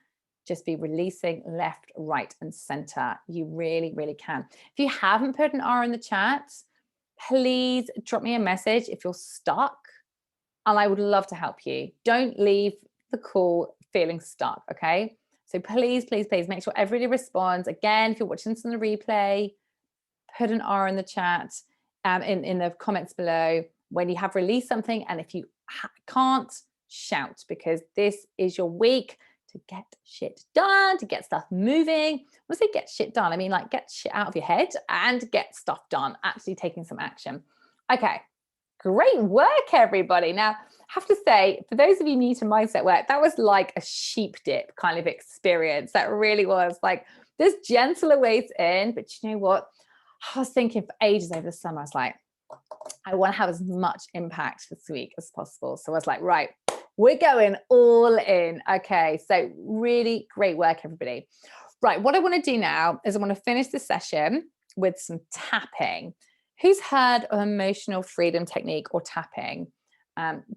just be releasing left, right, and center. You really, really can. If you haven't put an R in the chat, please drop me a message if you're stuck, and I would love to help you. Don't leave the call feeling stuck, okay? So please, please, please make sure everybody responds. Again, if you're watching this on the replay, put an R in the chat, in the comments below when you have released something. And if you can't, shout, because this is your week to get shit done, to get stuff moving. When I say get shit done, I mean like get shit out of your head and get stuff done, actually taking some action. Okay, great work, everybody. Now, I have to say, for those of you new to mindset work, that was like a sheep dip kind of experience. That really was like, there's gentler ways in, but you know what? I was thinking for ages over the summer, I was like, I want to have as much impact this week as possible. So I was like, right, we're going all in. Okay, so really great work, everybody. Right, what I want to do now is I want to finish the session with some tapping. Who's heard of emotional freedom technique or tapping?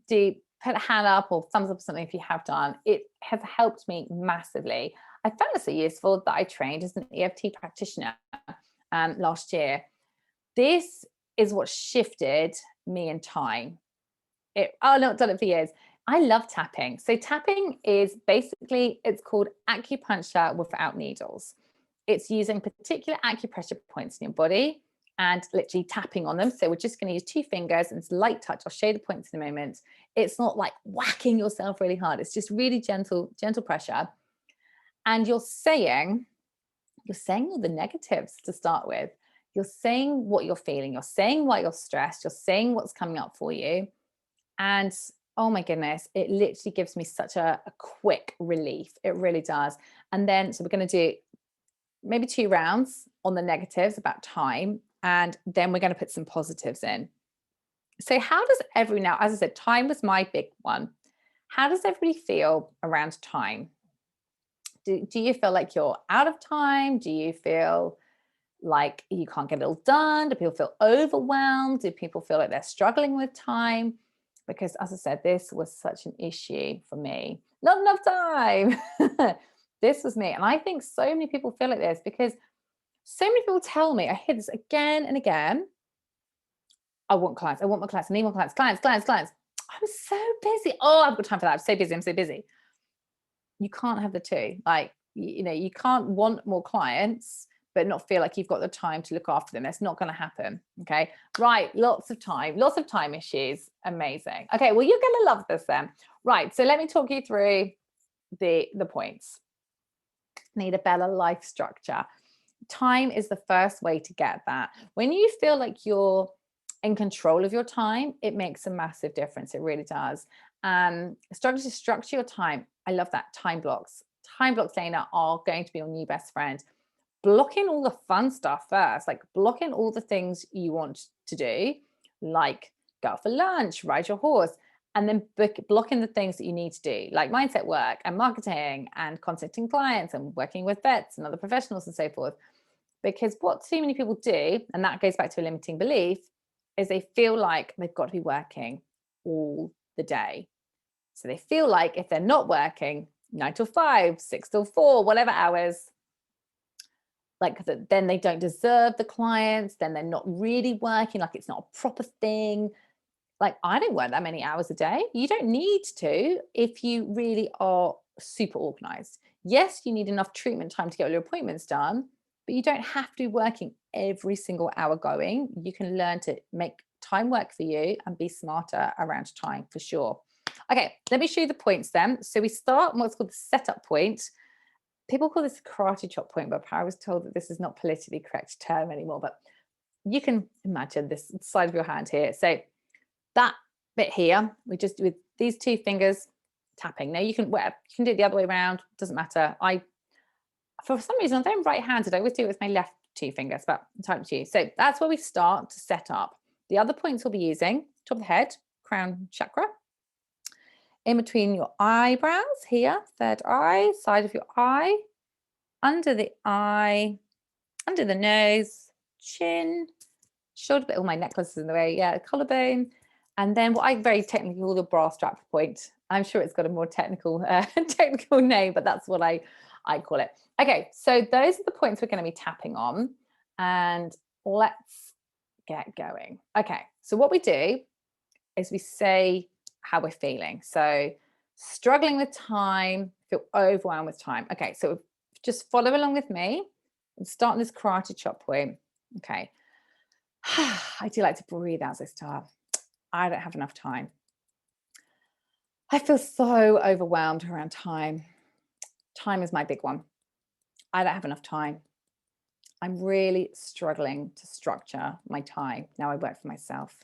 Do put a hand up or thumbs up or something if you have done. It has helped me massively. I found it so useful that I trained as an EFT practitioner last year. This is what shifted me in time. Oh no, I've done it for years. I love tapping. So tapping is basically, it's called acupuncture without needles. It's using particular acupressure points in your body and literally tapping on them. So we're just going to use 2 fingers and it's light touch. I'll show you the points in a moment. It's not like whacking yourself really hard. It's just really gentle pressure. And you're saying all the negatives to start with. You're saying what you're feeling. You're saying why you're stressed. You're saying what's coming up for you. And oh my goodness, it literally gives me such a quick relief. It really does. And then, so we're going to do maybe 2 rounds on the negatives about time. And then we're going to put some positives in. So how does now, as I said, time was my big one. How does everybody feel around time? Do you feel like you're out of time? Do you feel like you can't get it all done? Do people feel overwhelmed? Do people feel like they're struggling with time? Because as I said, this was such an issue for me. Not enough time. This was me. And I think so many people feel like this because so many people tell me, I hear this again and again. I want clients. I want more clients. I need more clients. Clients. I'm so busy. Oh, I've got time for that. I'm so busy. You can't have the two. Like, you can't want more clients but not feel like you've got the time to look after them. That's not going to happen. Okay. Right. Lots of time issues. Amazing. Okay. Well, you're going to love this then. Right. So let me talk you through the points. Need a better life structure. Time is the first way to get that. When you feel like you're in control of your time, it makes a massive difference. It really does. Structure your time. I love that. Time blocks, Lena, are going to be your new best friend. Block in all the fun stuff first, like block in all the things you want to do, like go out for lunch, ride your horse, and then block in the things that you need to do, like mindset work and marketing and contacting clients and working with vets and other professionals and so forth. Because what too many people do, and that goes back to a limiting belief, is they feel like they've got to be working all the day. So they feel like if they're not working 9 till 5, 6 till 4, whatever hours, like then they don't deserve the clients, then they're not really working, like it's not a proper thing. Like I don't work that many hours a day. You don't need to if you really are super organized. Yes, you need enough treatment time to get all your appointments done, but you don't have to be working every single hour going. You can learn to make time work for you and be smarter around time for sure. Okay, let me show you the points then. So we start on what's called the setup point. People call this a karate chop point, but I was told that this is not politically correct term anymore, but you can imagine this side of your hand here. So that bit here, we just, with these 2 fingers tapping. Now you can do it the other way around, doesn't matter. For some reason, I'm right-handed, I always do it with my left 2 fingers, but type to you. So that's where we start to set up. The other points we'll be using, top of the head, crown chakra, in between your eyebrows here, third eye, side of your eye, under the eye, under the nose, chin, shoulder bit, all my necklaces in the way, yeah, collarbone, and then what I very technically call the bra strap point. I'm sure it's got a more technical name, but that's what I I call it. Okay, so those are the points we're going to be tapping on, and let's get going. Okay, so what we do is we say how we're feeling. So struggling with time, feel overwhelmed with time. Okay, so just follow along with me and start on this karate chop point. Okay. I do like to breathe as I start. I don't have enough time. I feel so overwhelmed around time. Time is my big one. I don't have enough time. I'm really struggling to structure my time. Now I work for myself.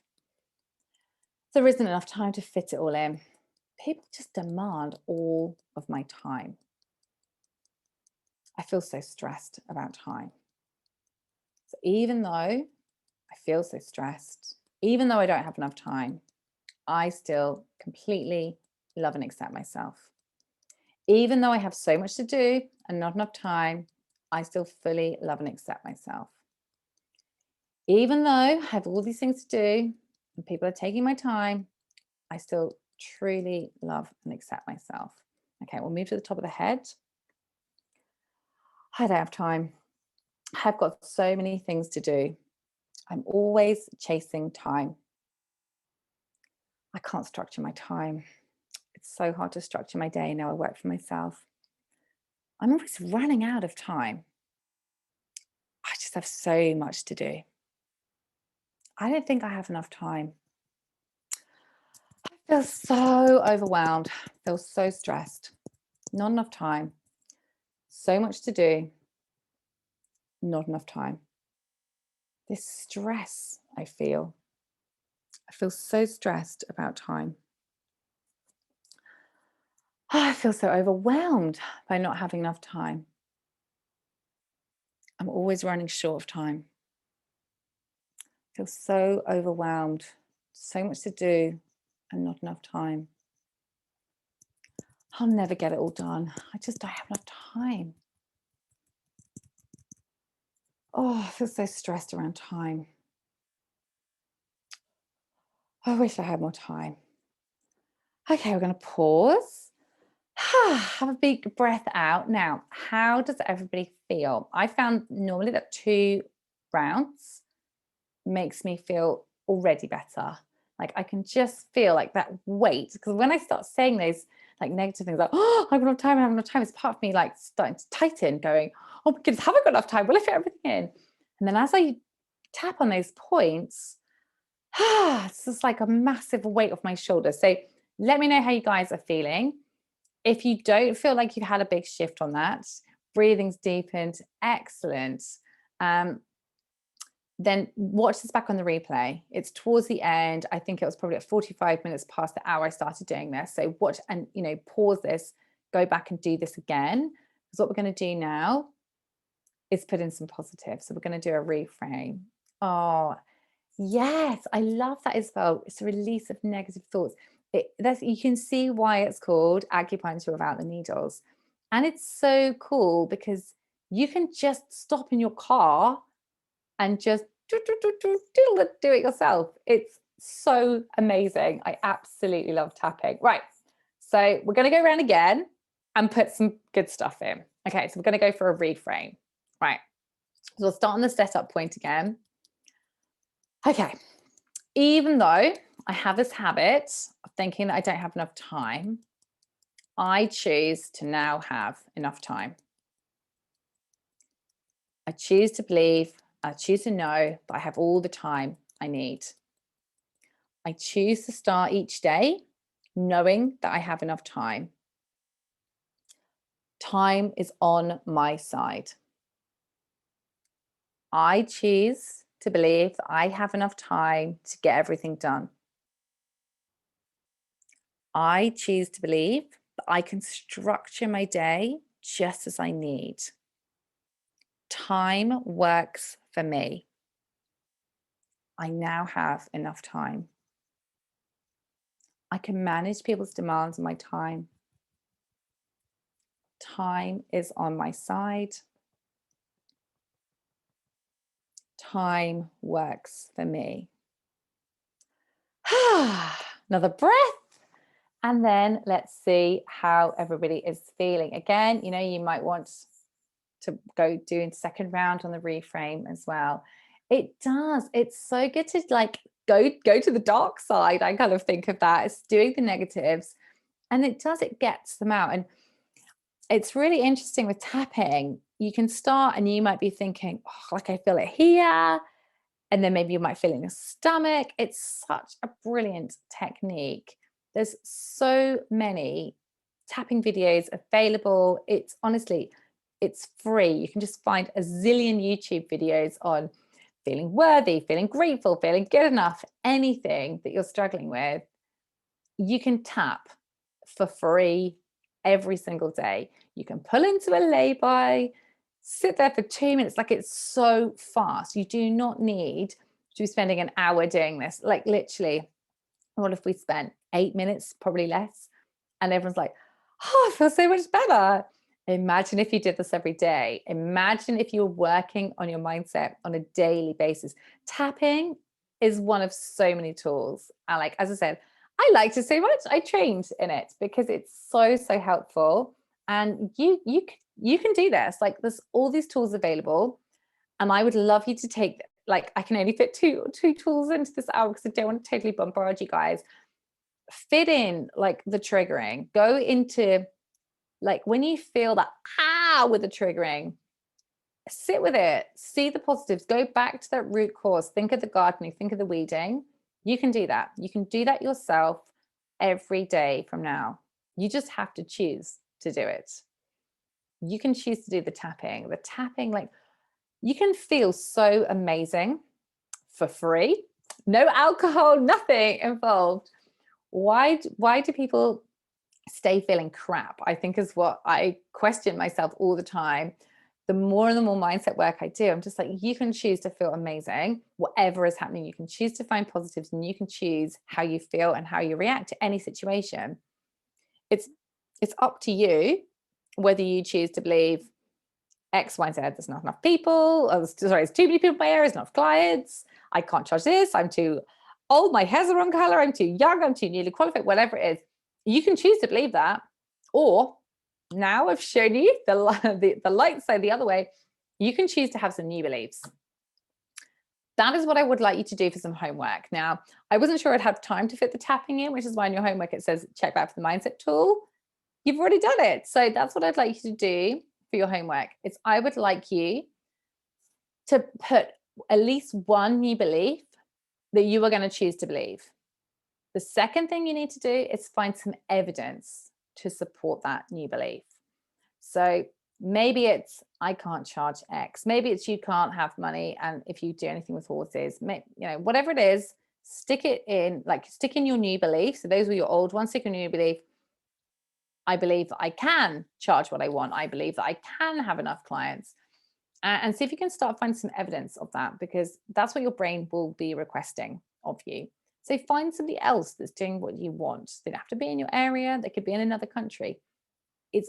There isn't enough time to fit it all in. People just demand all of my time. I feel so stressed about time. So even though I feel so stressed, even though I don't have enough time, I still completely love and accept myself. Even though I have so much to do and not enough time, I still fully love and accept myself. Even though I have all these things to do and people are taking my time, I still truly love and accept myself. Okay, we'll move to the top of the head. I don't have time. I've got so many things to do. I'm always chasing time. I can't structure my time. It's so hard to structure my day now I work for myself. I'm always running out of time. I just have so much to do. I don't think I have enough time. I feel so overwhelmed, feel so stressed, not enough time, so much to do, not enough time. This stress I feel so stressed about time. I feel so overwhelmed by not having enough time. I'm always running short of time. I feel so overwhelmed, so much to do and not enough time. I'll never get it all done. I just don't have enough time. Oh, I feel so stressed around time. I wish I had more time. Okay, we're going to pause. Have a big breath out. Now, how does everybody feel? I found normally that 2 rounds makes me feel already better. Like I can just feel like that weight. Because when I start saying those like negative things like, oh, I have enough time, I have enough time, it's part of me like starting to tighten, going, oh my goodness, have I got enough time? Will I fit everything in? And then as I tap on those points, it's just like a massive weight off my shoulders. So let me know how you guys are feeling. If you don't feel like you've had a big shift on that, breathing's deepened, excellent. Then watch this back on the replay. It's towards the end. I think it was probably at 45 minutes past the hour I started doing this. So watch and, pause this, go back and do this again. Because what we're going to do now is put in some positive. So we're going to do a reframe. Oh, yes, I love that as well. It's a release of negative thoughts. You can see why it's called acupuncture without the needles. And it's so cool because you can just stop in your car and just do it yourself. It's so amazing. I absolutely love tapping. Right. So we're going to go around again and put some good stuff in. Okay. So we're going to go for a reframe. Right. So we'll start on the setup point again. Okay. Even though I have this habit of thinking that I don't have enough time, I choose to now have enough time. I choose to believe, I choose to know that I have all the time I need. I choose to start each day knowing that I have enough time. Time is on my side. I choose to believe that I have enough time to get everything done. I choose to believe that I can structure my day just as I need. Time works for me. I now have enough time. I can manage people's demands on my time. Time is on my side. Time works for me. Another breath. And then let's see how everybody is feeling. Again, you know, you might want to go doing second round on the reframe as well. It does. It's so good to like go to the dark side. I kind of think of that as doing the negatives, and it gets them out. And it's really interesting with tapping. You can start and you might be thinking, oh, like I feel it here. And then maybe you might feel it in your stomach. It's such a brilliant technique. There's so many tapping videos available. It's honestly, it's free. You can just find a zillion YouTube videos on feeling worthy, feeling grateful, feeling good enough, anything that you're struggling with. You can tap for free every single day. You can pull into a lay-by, sit there for 2 minutes. Like, it's so fast. You do not need to be spending an hour doing this. Like, literally, what if we spent 8 minutes, probably less, and everyone's like, oh, I feel so much better. Imagine if you did this every day. Imagine if you were working on your mindset on a daily basis. Tapping is one of so many tools. And like, as I said, I liked it so much. I trained in it because it's so, so helpful. And you can do this. Like, there's all these tools available. And I would love you to take, like, I can only fit two tools into this hour because I don't want to totally bombard you guys. Fit in like the triggering. Go into like when you feel that with the triggering, sit with it, see the positives, go back to that root cause, think of the gardening, think of the weeding. You can do that. You can do that yourself every day from now. You just have to choose to do it. You can choose to do the tapping. The tapping, like, you can feel so amazing for free. No alcohol, nothing involved. Why do people stay feeling crap? I think is what I question myself all the time. The more and the more mindset work I do, I'm just like, you can choose to feel amazing, whatever is happening. You can choose to find positives, and you can choose how you feel and how you react to any situation. It's up to you whether you choose to believe X, Y, Z, there's not enough people. Oh, sorry, there's too many people in my area, there's not enough clients. I can't charge this. I'm too old. My hair's the wrong color. I'm too young. I'm too newly qualified, whatever it is. You can choose to believe that. Or now I've shown you the light side the other way. You can choose to have some new beliefs. That is what I would like you to do for some homework. Now, I wasn't sure I'd have time to fit the tapping in, which is why in your homework it says check back for the mindset tool. You've already done it. So that's what I'd like you to do for your homework. Is I would like you to put at least one new belief that you are going to choose to believe. The second thing you need to do is find some evidence to support that new belief. So maybe it's I can't charge X. Maybe it's you can't have money, and if you do anything with horses, whatever it is, stick in your new belief. So those were your old ones. Stick in your new belief. I believe that I can charge what I want. I believe that I can have enough clients. And see if you can start finding some evidence of that, because that's what your brain will be requesting of you. So find somebody else that's doing what you want. They don't have to be in your area. They could be in another country. It's,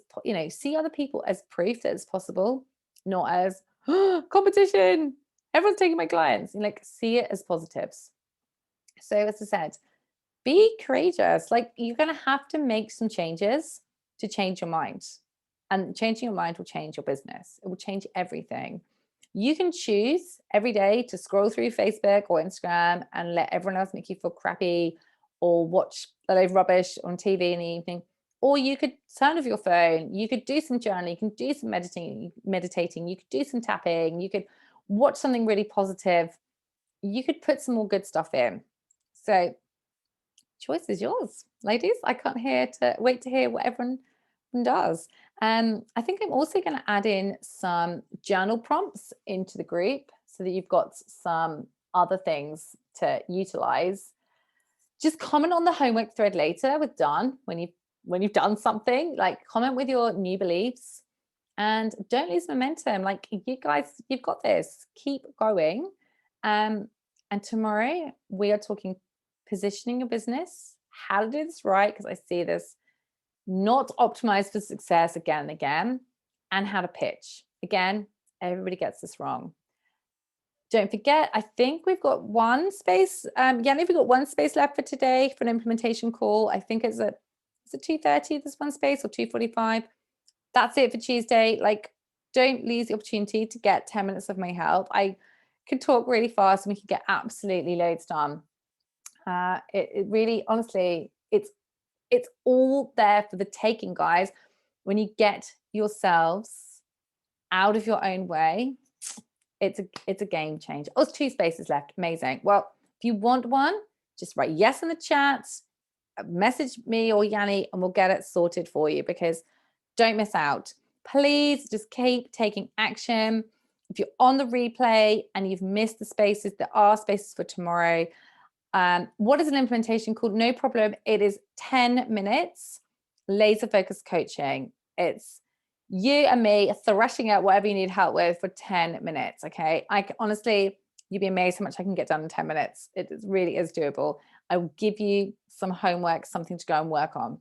see other people as proof that it's possible, not as competition. Everyone's taking my clients. See it as positives. So as I said, be courageous. Like, you're going to have to make some changes to change your mind. And changing your mind will change your business. It will change everything. You can choose every day to scroll through Facebook or Instagram and let everyone else make you feel crappy, or watch a load of rubbish on TV in the evening. Or you could turn off your phone. You could do some journaling. You can do some meditating. You could do some tapping. You could watch something really positive. You could put some more good stuff in. So choice is yours, ladies. I can't wait to hear what everyone does. I think I'm also going to add in some journal prompts into the group so that you've got some other things to utilize. Just comment on the homework thread later with Dan when you've done something. Like, comment with your new beliefs, and don't lose momentum. Like, you guys, you've got this. Keep going. And tomorrow we are talking positioning your business, how to do this right, because I see this not optimized for success again and again, and how to pitch. Again, everybody gets this wrong. Don't forget, I think we've got one space. Yanni, we've got one space left for today for an implementation call. I think it's at is it 2:30? There's one space, or 2:45. That's it for Tuesday. Like, don't lose the opportunity to get 10 minutes of my help. I can talk really fast and we can get absolutely loads done. It really, honestly, it's all there for the taking, guys. When you get yourselves out of your own way, it's a game changer. Oh, there's 2 spaces left. Amazing. Well, if you want one, just write yes in the chat, message me or Yanni, and we'll get it sorted for you, because don't miss out. Please just keep taking action. If you're on the replay and you've missed the spaces, there are spaces for tomorrow. What is an implementation called? No problem. It is 10 minutes laser focused coaching. It's you and me thrashing out whatever you need help with for 10 minutes. Okay. Honestly, you'd be amazed how much I can get done in 10 minutes. It really is doable. I will give you some homework, something to go and work on.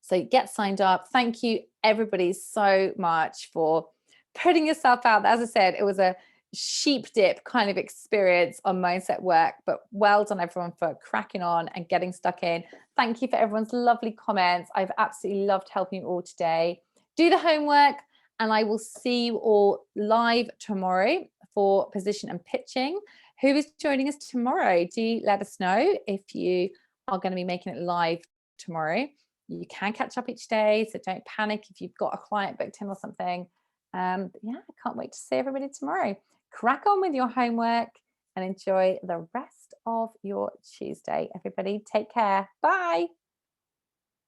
So get signed up. Thank you, everybody, so much for putting yourself out. As I said, it was a sheep dip kind of experience on Mindset Work, but well done, everyone, for cracking on and getting stuck in. Thank you for everyone's lovely comments. I've absolutely loved helping you all today. Do the homework, and I will see you all live tomorrow for position and pitching. Who is joining us tomorrow? Do let us know if you are going to be making it live tomorrow. You can catch up each day, so don't panic if you've got a client booked in or something. Yeah, I can't wait to see everybody tomorrow. Crack on with your homework and enjoy the rest of your Tuesday. Everybody, take care. Bye.